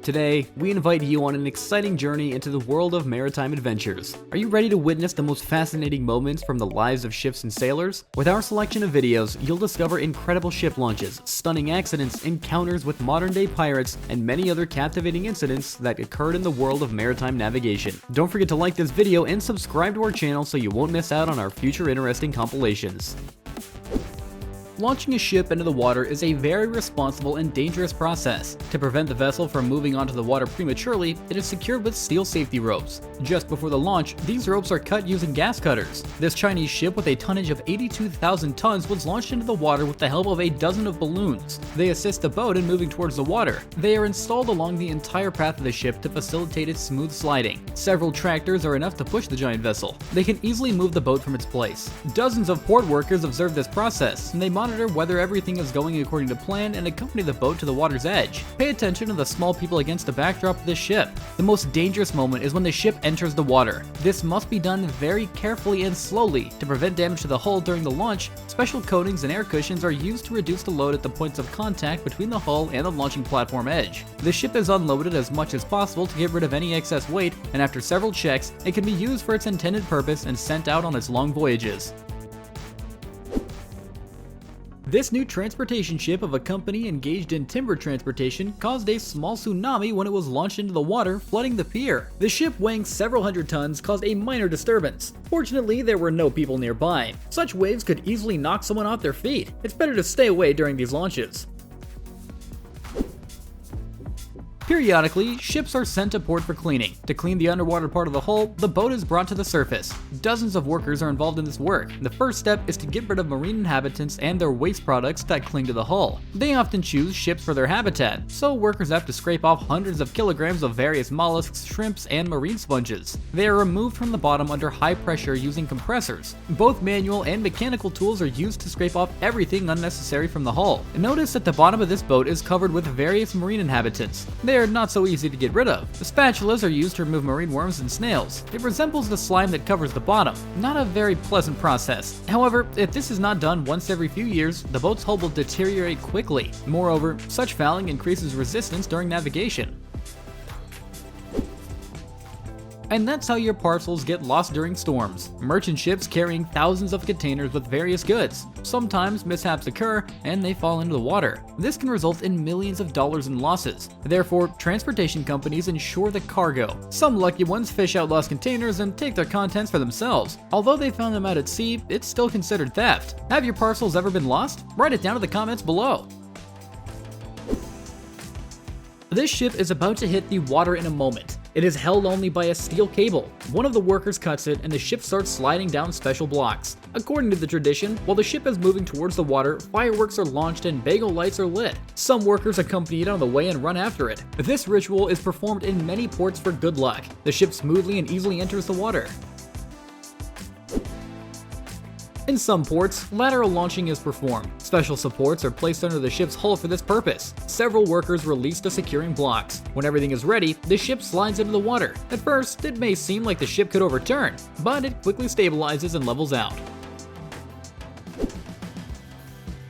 Today, we invite you on an exciting journey into the world of maritime adventures. Are you ready to witness the most fascinating moments from the lives of ships and sailors? With our selection of videos, you'll discover incredible ship launches, stunning accidents, encounters with modern-day pirates, and many other captivating incidents that occurred in the world of maritime navigation. Don't forget to like this video and subscribe to our channel so you won't miss out on our future interesting compilations. Launching a ship into the water is a very responsible and dangerous process. To prevent the vessel from moving onto the water prematurely, it is secured with steel safety ropes. Just before the launch, these ropes are cut using gas cutters. This Chinese ship with a tonnage of 82,000 tons was launched into the water with the help of a dozen of balloons. They assist the boat in moving towards the water. They are installed along the entire path of the ship to facilitate its smooth sliding. Several tractors are enough to push the giant vessel. They can easily move the boat from its place. Dozens of port workers observe this process, and they monitor whether everything is going according to plan and accompany the boat to the water's edge. Pay attention to the small people against the backdrop of this ship. The most dangerous moment is when the ship enters the water. This must be done very carefully and slowly. To prevent damage to the hull during the launch, special coatings and air cushions are used to reduce the load at the points of contact between the hull and the launching platform edge. The ship is unloaded as much as possible to get rid of any excess weight, and after several checks, it can be used for its intended purpose and sent out on its long voyages. This new transportation ship of a company engaged in timber transportation caused a small tsunami when it was launched into the water, flooding the pier. The ship, weighing several hundred tons, caused a minor disturbance. Fortunately, there were no people nearby. Such waves could easily knock someone off their feet. It's better to stay away during these launches. Periodically, ships are sent to port for cleaning. To clean the underwater part of the hull, the boat is brought to the surface. Dozens of workers are involved in this work. The first step is to get rid of marine inhabitants and their waste products that cling to the hull. They often choose ships for their habitat, so workers have to scrape off hundreds of kilograms of various mollusks, shrimps, and marine sponges. They are removed from the bottom under high pressure using compressors. Both manual and mechanical tools are used to scrape off everything unnecessary from the hull. Notice that the bottom of this boat is covered with various marine inhabitants. They are not so easy to get rid of. The spatulas are used to remove marine worms and snails. It resembles the slime that covers the bottom. Not a very pleasant process. However, if this is not done once every few years, the boat's hull will deteriorate quickly. Moreover, such fouling increases resistance during navigation. And that's how your parcels get lost during storms. Merchant ships carrying thousands of containers with various goods. Sometimes mishaps occur and they fall into the water. This can result in millions of dollars in losses. Therefore, transportation companies insure the cargo. Some lucky ones fish out lost containers and take their contents for themselves. Although they found them out at sea, it's still considered theft. Have your parcels ever been lost? Write it down in the comments below. This ship is about to hit the water in a moment. It is held only by a steel cable. One of the workers cuts it and the ship starts sliding down special blocks. According to the tradition, while the ship is moving towards the water, fireworks are launched and bagel lights are lit. Some workers accompany it on the way and run after it. This ritual is performed in many ports for good luck. The ship smoothly and easily enters the water. In some ports, lateral launching is performed. Special supports are placed under the ship's hull for this purpose. Several workers release the securing blocks. When everything is ready, the ship slides into the water. At first, it may seem like the ship could overturn, but it quickly stabilizes and levels out.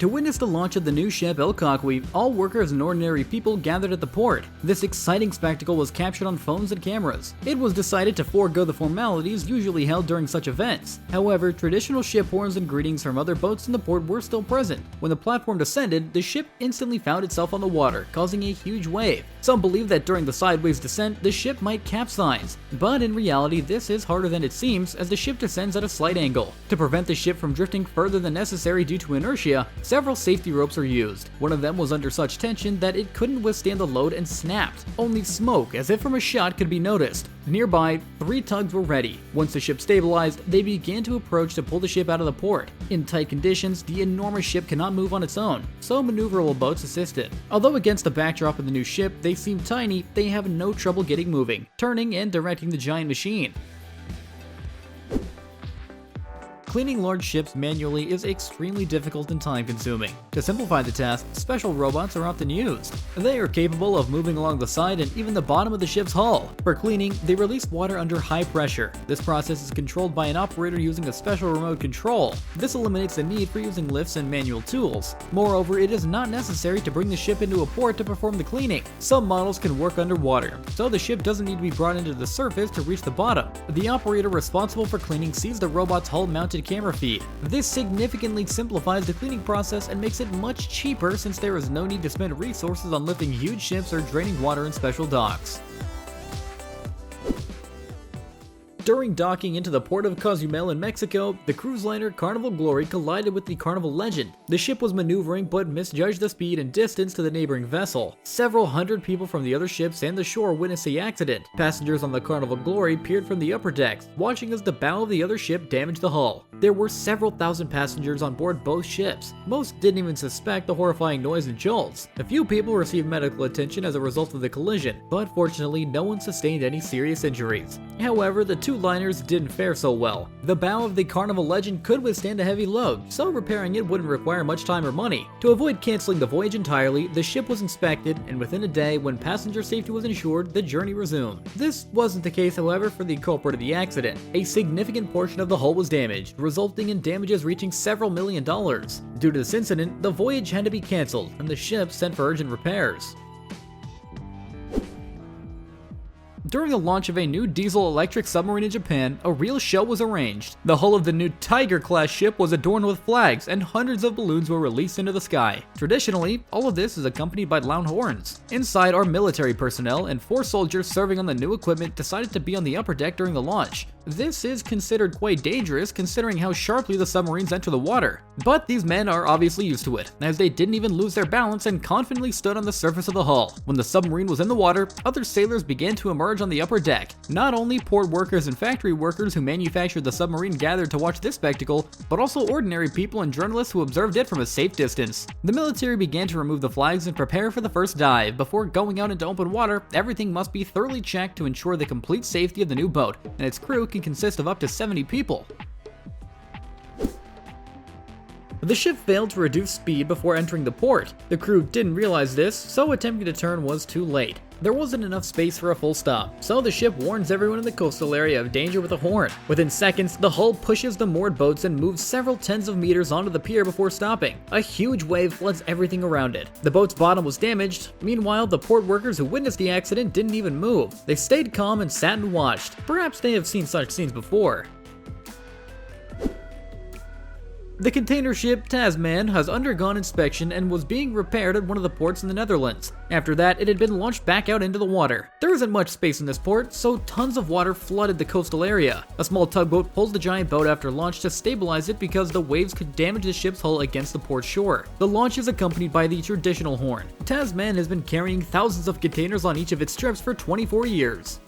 To witness the launch of the new ship El Coqui, all workers and ordinary people gathered at the port. This exciting spectacle was captured on phones and cameras. It was decided to forego the formalities usually held during such events. However, traditional ship horns and greetings from other boats in the port were still present. When the platform descended, the ship instantly found itself on the water, causing a huge wave. Some believe that during the sideways descent, the ship might capsize. But in reality, this is harder than it seems, as the ship descends at a slight angle. To prevent the ship from drifting further than necessary due to inertia, several safety ropes are used. One of them was under such tension that it couldn't withstand the load and snapped. Only smoke, as if from a shot, could be noticed. Nearby, 3 tugs were ready. Once the ship stabilized, they began to approach to pull the ship out of the port. In tight conditions, the enormous ship cannot move on its own, so maneuverable boats assisted. Although against the backdrop of the new ship, they seem tiny, they have no trouble getting moving, turning and directing the giant machine. Cleaning large ships manually is extremely difficult and time-consuming. To simplify the task, special robots are often used. They are capable of moving along the side and even the bottom of the ship's hull. For cleaning, they release water under high pressure. This process is controlled by an operator using a special remote control. This eliminates the need for using lifts and manual tools. Moreover, it is not necessary to bring the ship into a port to perform the cleaning. Some models can work underwater, so the ship doesn't need to be brought into the surface to reach the bottom. The operator responsible for cleaning sees the robot's hull-mounted camera feed. This significantly simplifies the cleaning process and makes it much cheaper since there is no need to spend resources on lifting huge ships or draining water in special docks. During docking into the port of Cozumel in Mexico, the cruise liner Carnival Glory collided with the Carnival Legend. The ship was maneuvering but misjudged the speed and distance to the neighboring vessel. Several hundred people from the other ships and the shore witnessed the accident. Passengers on the Carnival Glory peered from the upper decks, watching as the bow of the other ship damaged the hull. There were several thousand passengers on board both ships. Most didn't even suspect the horrifying noise and jolts. A few people received medical attention as a result of the collision, but fortunately no one sustained any serious injuries. However, the two liners didn't fare so well. The bow of the Carnival Legend could withstand a heavy load, so repairing it wouldn't require much time or money. To avoid canceling the voyage entirely, the ship was inspected, and within a day, when passenger safety was ensured, the journey resumed. This wasn't the case, however, for the culprit of the accident. A significant portion of the hull was damaged, resulting in damages reaching several $1,000,000. Due to this incident, the voyage had to be canceled, and the ship sent for urgent repairs. During the launch of a new diesel-electric submarine in Japan, a real show was arranged. The hull of the new Tiger-class ship was adorned with flags, and hundreds of balloons were released into the sky. Traditionally, all of this is accompanied by loud horns. Inside, our military personnel and 4 soldiers serving on the new equipment decided to be on the upper deck during the launch. This is considered quite dangerous considering how sharply the submarines enter the water. But these men are obviously used to it, as they didn't even lose their balance and confidently stood on the surface of the hull. When the submarine was in the water, other sailors began to emerge on the upper deck. Not only port workers and factory workers who manufactured the submarine gathered to watch this spectacle, but also ordinary people and journalists who observed it from a safe distance. The military began to remove the flags and prepare for the first dive. Before going out into open water, everything must be thoroughly checked to ensure the complete safety of the new boat, and its crew can consist of up to 70 people. The ship failed to reduce speed before entering the port. The crew didn't realize this, so attempting to turn was too late. There wasn't enough space for a full stop, so the ship warns everyone in the coastal area of danger with a horn. Within seconds, the hull pushes the moored boats and moves several tens of meters onto the pier before stopping. A huge wave floods everything around it. The boat's bottom was damaged. Meanwhile, the port workers who witnessed the accident didn't even move. They stayed calm and sat and watched. Perhaps they have seen such scenes before. The container ship Tasman has undergone inspection and was being repaired at one of the ports in the Netherlands. After that, it had been launched back out into the water. There isn't much space in this port, so tons of water flooded the coastal area. A small tugboat pulls the giant boat after launch to stabilize it because the waves could damage the ship's hull against the port shore. The launch is accompanied by the traditional horn. Tasman has been carrying thousands of containers on each of its trips for 24 years.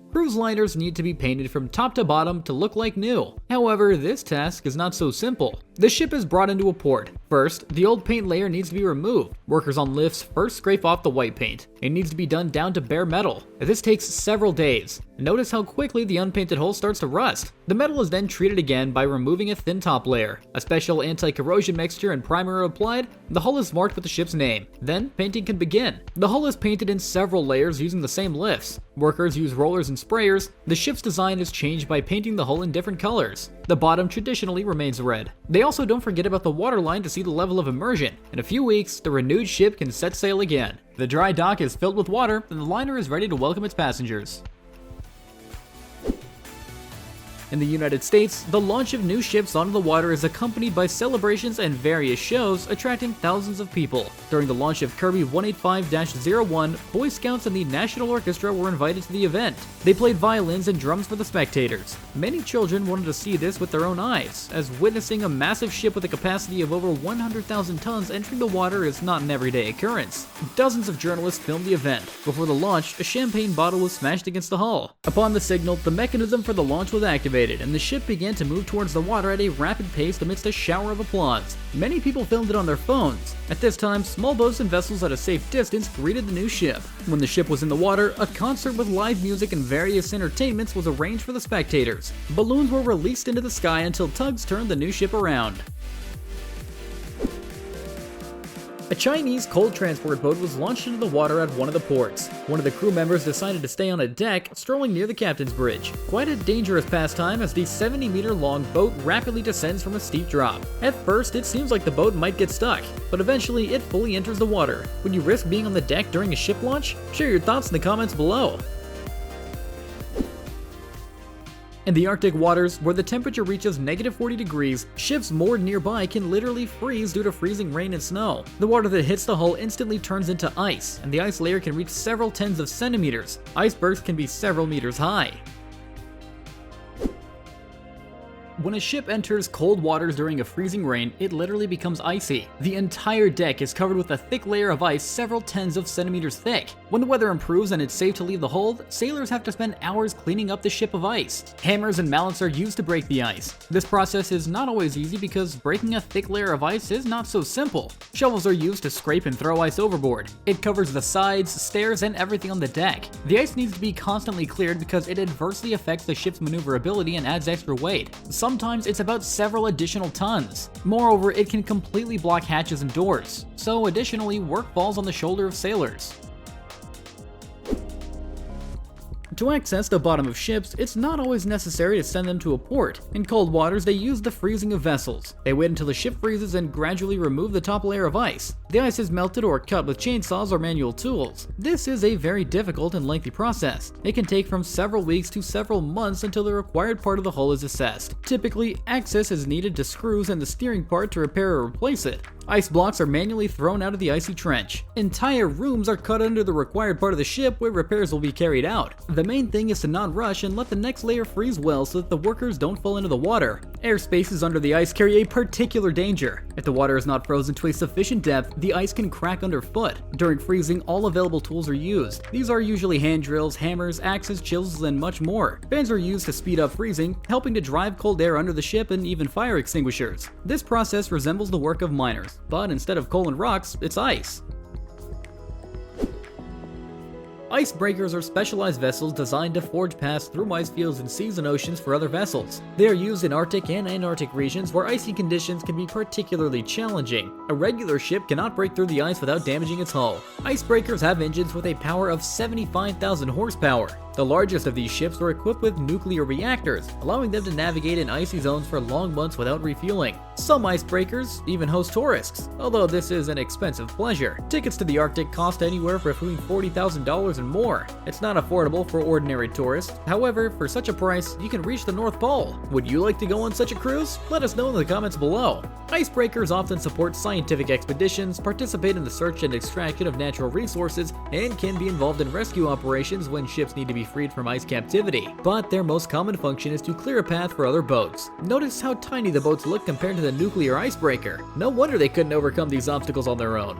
Cruise liners need to be painted from top to bottom to look like new. However, this task is not so simple. The ship is brought into a port. First, the old paint layer needs to be removed. Workers on lifts first scrape off the white paint. It needs to be done down to bare metal. This takes several days. Notice how quickly the unpainted hull starts to rust. The metal is then treated again by removing a thin top layer. A special anti-corrosion mixture and primer are applied. The hull is marked with the ship's name. Then, painting can begin. The hull is painted in several layers using the same lifts. Workers use rollers and sprayers. The ship's design is changed by painting the hull in different colors. The bottom traditionally remains red. They also don't forget about the waterline to see the level of immersion. In a few weeks, the renewed ship can set sail again. The dry dock is filled with water, and the liner is ready to welcome its passengers. In the United States, the launch of new ships onto the water is accompanied by celebrations and various shows, attracting thousands of people. During the launch of Kirby 185-01, Boy Scouts and the National Orchestra were invited to the event. They played violins and drums for the spectators. Many children wanted to see this with their own eyes, as witnessing a massive ship with a capacity of over 100,000 tons entering the water is not an everyday occurrence. Dozens of journalists filmed the event. Before the launch, a champagne bottle was smashed against the hull. Upon the signal, the mechanism for the launch was activated. activated, and the ship began to move towards the water at a rapid pace amidst a shower of applause. Many people filmed it on their phones. At this time, small boats and vessels at a safe distance greeted the new ship. When the ship was in the water, a concert with live music and various entertainments was arranged for the spectators. Balloons were released into the sky until tugs turned the new ship around. A Chinese coal transport boat was launched into the water at one of the ports. One of the crew members decided to stay on a deck, strolling near the captain's bridge. Quite a dangerous pastime as the 70-meter-long boat rapidly descends from a steep drop. At first, it seems like the boat might get stuck, but eventually it fully enters the water. Would you risk being on the deck during a ship launch? Share your thoughts in the comments below. In the Arctic waters, where the temperature reaches -40 degrees, ships moored nearby can literally freeze due to freezing rain and snow. The water that hits the hull instantly turns into ice, and the ice layer can reach several tens of centimeters. Icebergs can be several meters high. When a ship enters cold waters during a freezing rain, it literally becomes icy. The entire deck is covered with a thick layer of ice several tens of centimeters thick. When the weather improves and it's safe to leave the hold, sailors have to spend hours cleaning up the ship of ice. Hammers and mallets are used to break the ice. This process is not always easy because breaking a thick layer of ice is not so simple. Shovels are used to scrape and throw ice overboard. It covers the sides, stairs, and everything on the deck. The ice needs to be constantly cleared because it adversely affects the ship's maneuverability and adds extra weight. Sometimes it's about several additional tons. Moreover, it can completely block hatches and doors. So additionally, work falls on the shoulder of sailors. To access the bottom of ships, it's not always necessary to send them to a port. In cold waters, they use the freezing of vessels. They wait until the ship freezes and gradually remove the top layer of ice. The ice is melted or cut with chainsaws or manual tools. This is a very difficult and lengthy process. It can take from several weeks to several months until the required part of the hull is assessed. Typically, access is needed to screws and the steering part to repair or replace it. Ice blocks are manually thrown out of the icy trench. Entire rooms are cut under the required part of the ship where repairs will be carried out. The main thing is to not rush and let the next layer freeze well so that the workers don't fall into the water. Air spaces under the ice carry a particular danger. If the water is not frozen to a sufficient depth, the ice can crack underfoot. During freezing, all available tools are used. These are usually hand drills, hammers, axes, chisels, and much more. Fans are used to speed up freezing, helping to drive cold air under the ship and even fire extinguishers. This process resembles the work of miners, but instead of coal and rocks, it's ice. Icebreakers are specialized vessels designed to forge paths through ice fields in seas and oceans for other vessels. They are used in Arctic and Antarctic regions where icy conditions can be particularly challenging. A regular ship cannot break through the ice without damaging its hull. Icebreakers have engines with a power of 75,000 horsepower. The largest of these ships were equipped with nuclear reactors, allowing them to navigate in icy zones for long months without refueling. Some icebreakers even host tourists, although this is an expensive pleasure. Tickets to the Arctic cost anywhere between $40,000 and more. It's not affordable for ordinary tourists. However, for such a price, you can reach the North Pole. Would you like to go on such a cruise? Let us know in the comments below. Icebreakers often support scientific expeditions, participate in the search and extraction of natural resources, and can be involved in rescue operations when ships need to be freed from ice captivity. But their most common function is to clear a path for other boats. Notice how tiny the boats look compared to the nuclear icebreaker. No wonder they couldn't overcome these obstacles on their own.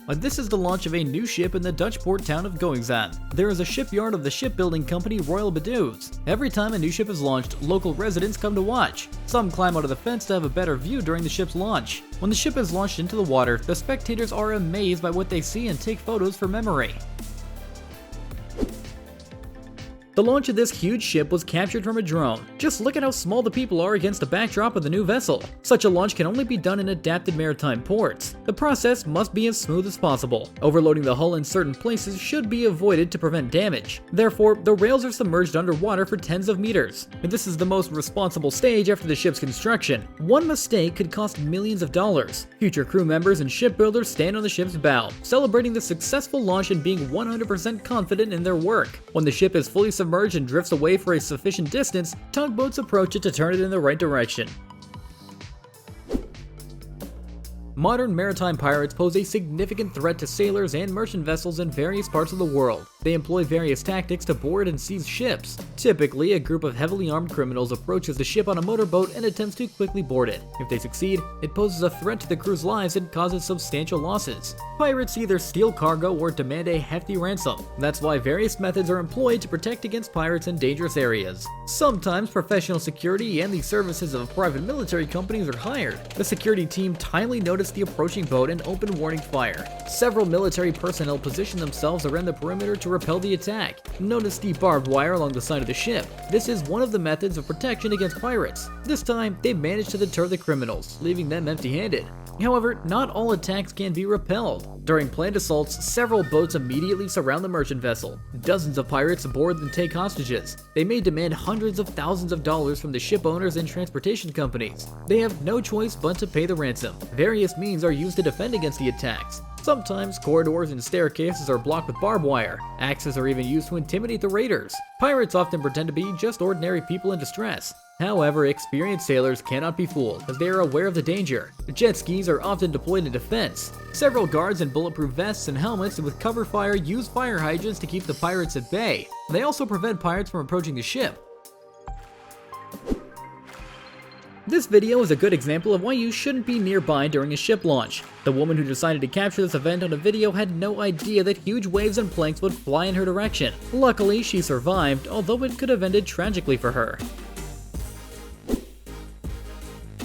This is the launch of a new ship in the Dutch port town of Goingzaan. There is a shipyard of the shipbuilding company Royal Bedoes. Every time a new ship is launched, local residents come to watch. Some climb out of the fence to have a better view during the ship's launch. When the ship is launched into the water, the spectators are amazed by what they see and take photos for memory. The launch of this huge ship was captured from a drone. Just look at how small the people are against the backdrop of the new vessel. Such a launch can only be done in adapted maritime ports. The process must be as smooth as possible. Overloading the hull in certain places should be avoided to prevent damage. Therefore, the rails are submerged underwater for tens of meters. And this is the most responsible stage after the ship's construction. One mistake could cost millions of dollars. Future crew members and shipbuilders stand on the ship's bow, celebrating the successful launch and being 100% confident in their work. When the ship is fully submerged and drifts away for a sufficient distance, tugboats approach it to turn it in the right direction. Modern maritime pirates pose a significant threat to sailors and merchant vessels in various parts of the world. They employ various tactics to board and seize ships. Typically, a group of heavily armed criminals approaches the ship on a motorboat and attempts to quickly board it. If they succeed, it poses a threat to the crew's lives and causes substantial losses. Pirates either steal cargo or demand a hefty ransom. That's why various methods are employed to protect against pirates in dangerous areas. Sometimes professional security and the services of private military companies are hired. The security team timely noticed the approaching boat and opened warning fire. Several military personnel position themselves around the perimeter to repel the attack. Notice the barbed wire along the side of the ship. This is one of the methods of protection against pirates. This time, they managed to deter the criminals, leaving them empty-handed. However, not all attacks can be repelled. During planned assaults, several boats immediately surround the merchant vessel. Dozens of pirates board and take hostages. They may demand hundreds of thousands of dollars from the ship owners and transportation companies. They have no choice but to pay the ransom. Various means are used to defend against the attacks. Sometimes corridors and staircases are blocked with barbed wire. Axes are even used to intimidate the raiders. Pirates often pretend to be just ordinary people in distress. However, experienced sailors cannot be fooled, as they are aware of the danger. Jet skis are often deployed in defense. Several guards in bulletproof vests and helmets with cover fire use fire hydrants to keep the pirates at bay. They also prevent pirates from approaching the ship. This video is a good example of why you shouldn't be nearby during a ship launch. The woman who decided to capture this event on a video had no idea that huge waves and planks would fly in her direction. Luckily, she survived, although it could have ended tragically for her.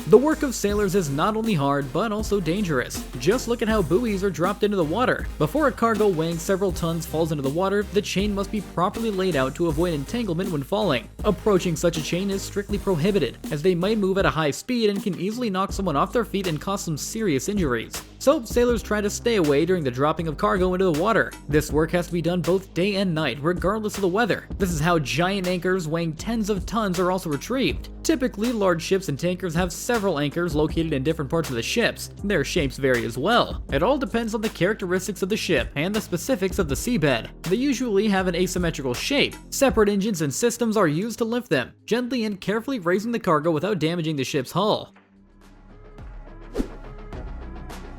The work of sailors is not only hard, but also dangerous. Just look at how buoys are dropped into the water. Before a cargo weighing several tons falls into the water, the chain must be properly laid out to avoid entanglement when falling. Approaching such a chain is strictly prohibited, as they might move at a high speed and can easily knock someone off their feet and cause some serious injuries. So, sailors try to stay away during the dropping of cargo into the water. This work has to be done both day and night, regardless of the weather. This is how giant anchors weighing tens of tons are also retrieved. Typically, large ships and tankers have several anchors located in different parts of the ships. Their shapes vary as well. It all depends on the characteristics of the ship and the specifics of the seabed. They usually have an asymmetrical shape. Separate engines and systems are used to lift them, gently and carefully raising the cargo without damaging the ship's hull.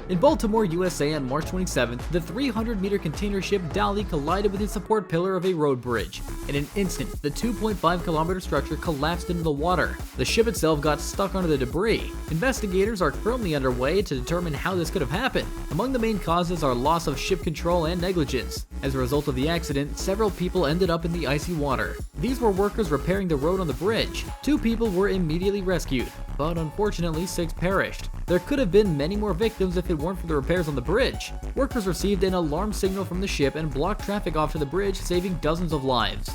In Baltimore, USA on March 27th, the 300-meter container ship Dali collided with the support pillar of a road bridge. In an instant, the 2.5-kilometer structure collapsed into the water. The ship itself got stuck under the debris. Investigators are currently underway to determine how this could have happened. Among the main causes are loss of ship control and negligence. As a result of the accident, several people ended up in the icy water. These were workers repairing the road on the bridge. 2 people were immediately rescued, but unfortunately 6 perished. There could have been many more victims if it weren't for the repairs on the bridge. Workers received an alarm signal from the ship and blocked traffic off to the bridge, saving dozens of lives.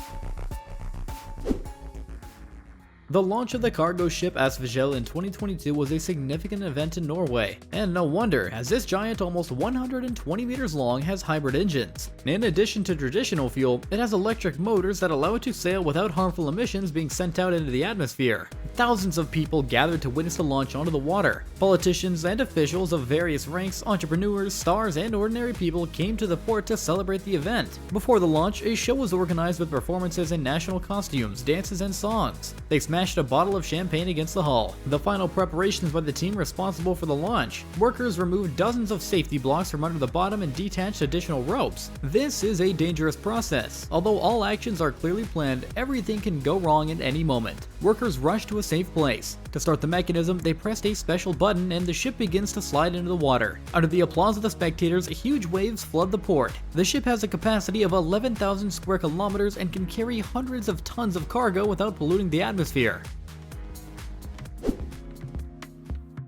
The launch of the cargo ship Asfjell in 2022 was a significant event in Norway, and no wonder, as this giant almost 120 meters long has hybrid engines. In addition to traditional fuel, it has electric motors that allow it to sail without harmful emissions being sent out into the atmosphere. Thousands of people gathered to witness the launch onto the water. Politicians and officials of various ranks, entrepreneurs, stars, and ordinary people came to the port to celebrate the event. Before the launch, a show was organized with performances in national costumes, dances, and songs. They smashed a bottle of champagne against the hull. The final preparations by the team responsible for the launch. Workers removed dozens of safety blocks from under the bottom and detached additional ropes. This is a dangerous process. Although all actions are clearly planned, everything can go wrong at any moment. Workers rush to a safe place. To start the mechanism, they pressed a special button and the ship begins to slide into the water. Under the applause of the spectators, huge waves flood the port. The ship has a capacity of 11,000 square kilometers and can carry hundreds of tons of cargo without polluting the atmosphere.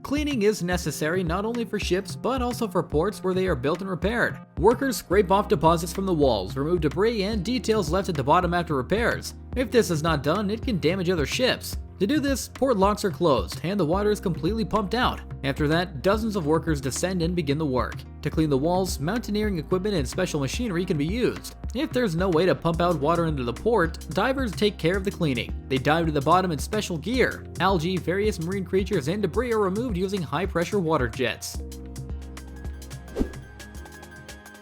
Cleaning is necessary not only for ships, but also for ports where they are built and repaired. Workers scrape off deposits from the walls, remove debris and details left at the bottom after repairs. If this is not done, it can damage other ships. To do this, port locks are closed and the water is completely pumped out. After that, dozens of workers descend and begin the work. To clean the walls, mountaineering equipment and special machinery can be used. If there's no way to pump out water into the port, divers take care of the cleaning. They dive to the bottom in special gear. Algae, various marine creatures, and debris are removed using high-pressure water jets.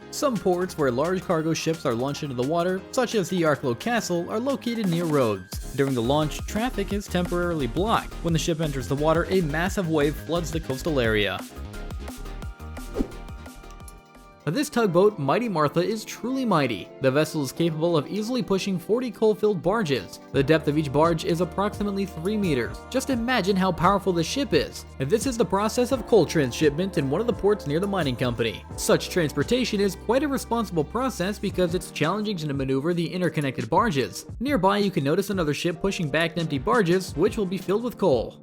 Some ports where large cargo ships are launched into the water, such as the Arklow Castle, are located near roads. During the launch, traffic is temporarily blocked. When the ship enters the water, a massive wave floods the coastal area. This tugboat, Mighty Martha, is truly mighty. The vessel is capable of easily pushing 40 coal-filled barges. The depth of each barge is approximately 3 meters. Just imagine how powerful this ship is. This is the process of coal transshipment in one of the ports near the mining company. Such transportation is quite a responsible process because it's challenging to maneuver the interconnected barges. Nearby, you can notice another ship pushing back empty barges, which will be filled with coal.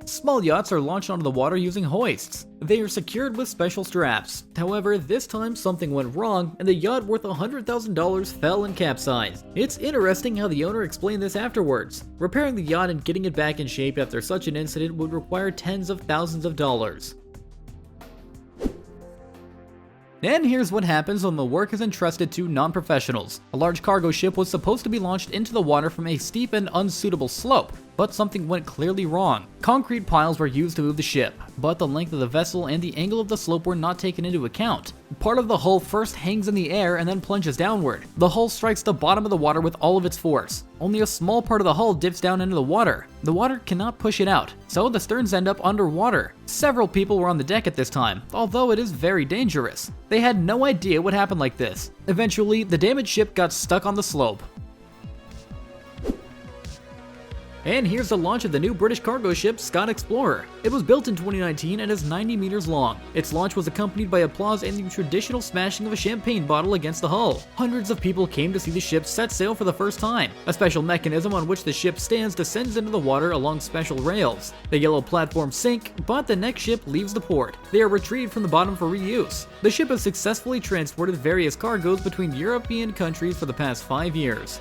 Small yachts are launched onto the water using hoists. They are secured with special straps. However, this time something went wrong and the yacht worth $100,000 fell and capsized. It's interesting how the owner explained this afterwards. Repairing the yacht and getting it back in shape after such an incident would require tens of thousands of dollars. And here's what happens when the work is entrusted to non-professionals. A large cargo ship was supposed to be launched into the water from a steep and unsuitable slope, but something went clearly wrong. Concrete piles were used to move the ship, but the length of the vessel and the angle of the slope were not taken into account. Part of the hull first hangs in the air and then plunges downward. The hull strikes the bottom of the water with all of its force. Only a small part of the hull dips down into the water. The water cannot push it out, so the sterns end up underwater. Several people were on the deck at this time, although it is very dangerous. They had no idea what happened like this. Eventually, the damaged ship got stuck on the slope. And here's the launch of the new British cargo ship Scott Explorer. It was built in 2019 and is 90 meters long. Its launch was accompanied by applause and the traditional smashing of a champagne bottle against the hull. Hundreds of people came to see the ship set sail for the first time. A special mechanism on which the ship stands descends into the water along special rails. The yellow platforms sink, but the next ship leaves the port. They are retrieved from the bottom for reuse. The ship has successfully transported various cargoes between European countries for the past 5 years.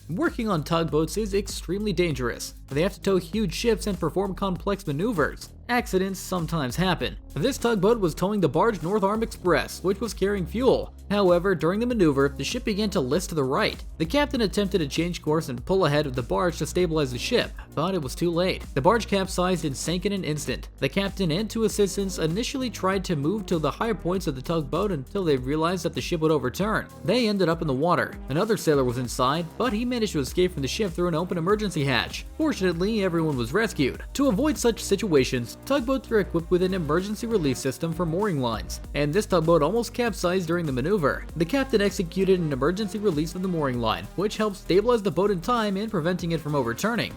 Working on tugboats is extremely dangerous. They have to tow huge ships and perform complex maneuvers. Accidents sometimes happen. This tugboat was towing the barge North Arm Express, which was carrying fuel. However, during the maneuver, the ship began to list to the right. The captain attempted to change course and pull ahead of the barge to stabilize the ship, but it was too late. The barge capsized and sank in an instant. The captain and 2 assistants initially tried to move to the higher points of the tugboat until they realized that the ship would overturn. They ended up in the water. Another sailor was inside, but he managed to escape from the ship through an open emergency hatch. Fortunately, everyone was rescued. To avoid such situations, tugboats are equipped with an emergency release system for mooring lines, and this tugboat almost capsized during the maneuver. The captain executed an emergency release of the mooring line, which helped stabilize the boat in time and preventing it from overturning.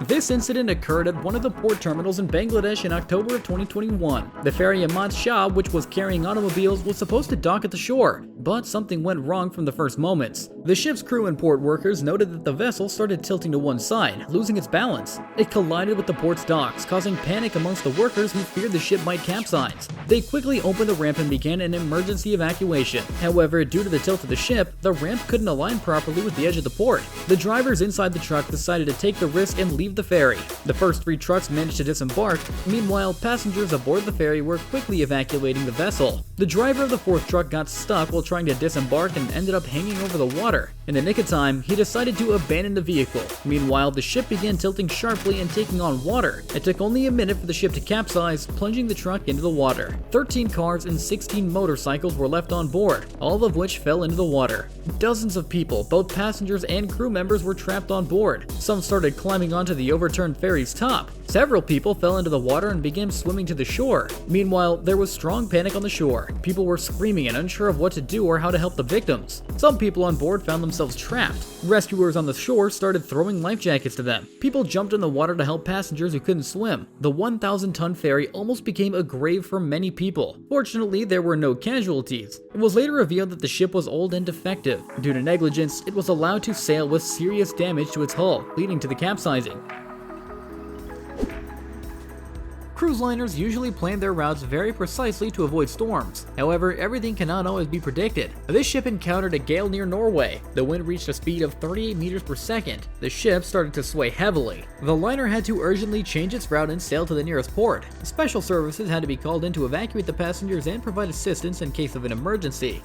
This incident occurred at one of the port terminals in Bangladesh in October of 2021. The ferry Ahmad Shah, which was carrying automobiles, was supposed to dock at the shore, but something went wrong from the first moments. The ship's crew and port workers noted that the vessel started tilting to one side, losing its balance. It collided with the port's docks, causing panic amongst the workers who feared the ship might capsize. They quickly opened the ramp and began an emergency evacuation. However, due to the tilt of the ship, the ramp couldn't align properly with the edge of the port. The drivers inside the truck decided to take the risk and leave the ferry. The first 3 trucks managed to disembark. Meanwhile, passengers aboard the ferry were quickly evacuating the vessel. The driver of the 4th truck got stuck while trying to disembark and ended up hanging over the water. In the nick of time, he decided to abandon the vehicle. Meanwhile, the ship began tilting sharply and taking on water. It took only a minute for the ship to capsize, plunging the truck into the water. 13 cars and 16 motorcycles were left on board, all of which fell into the water. Dozens of people, both passengers and crew members, were trapped on board. Some started climbing onto the overturned ferry's top. Several people fell into the water and began swimming to the shore. Meanwhile, there was strong panic on the shore. People were screaming and unsure of what to do or how to help the victims. Some people on board found themselves trapped. Rescuers on the shore started throwing life jackets to them. People jumped in the water to help passengers who couldn't swim. The 1,000-ton ferry almost became a grave for many people. Fortunately, there were no casualties. It was later revealed that the ship was old and defective. Due to negligence, it was allowed to sail with serious damage to its hull, leading to the capsizing. Cruise liners usually plan their routes very precisely to avoid storms. However, everything cannot always be predicted. This ship encountered a gale near Norway. The wind reached a speed of 38 meters per second. The ship started to sway heavily. The liner had to urgently change its route and sail to the nearest port. Special services had to be called in to evacuate the passengers and provide assistance in case of an emergency.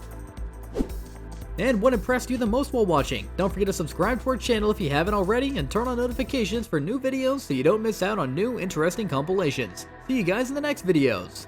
And what impressed you the most while watching? Don't forget to subscribe to our channel if you haven't already, and turn on notifications for new videos so you don't miss out on new interesting compilations. See you guys in the next videos!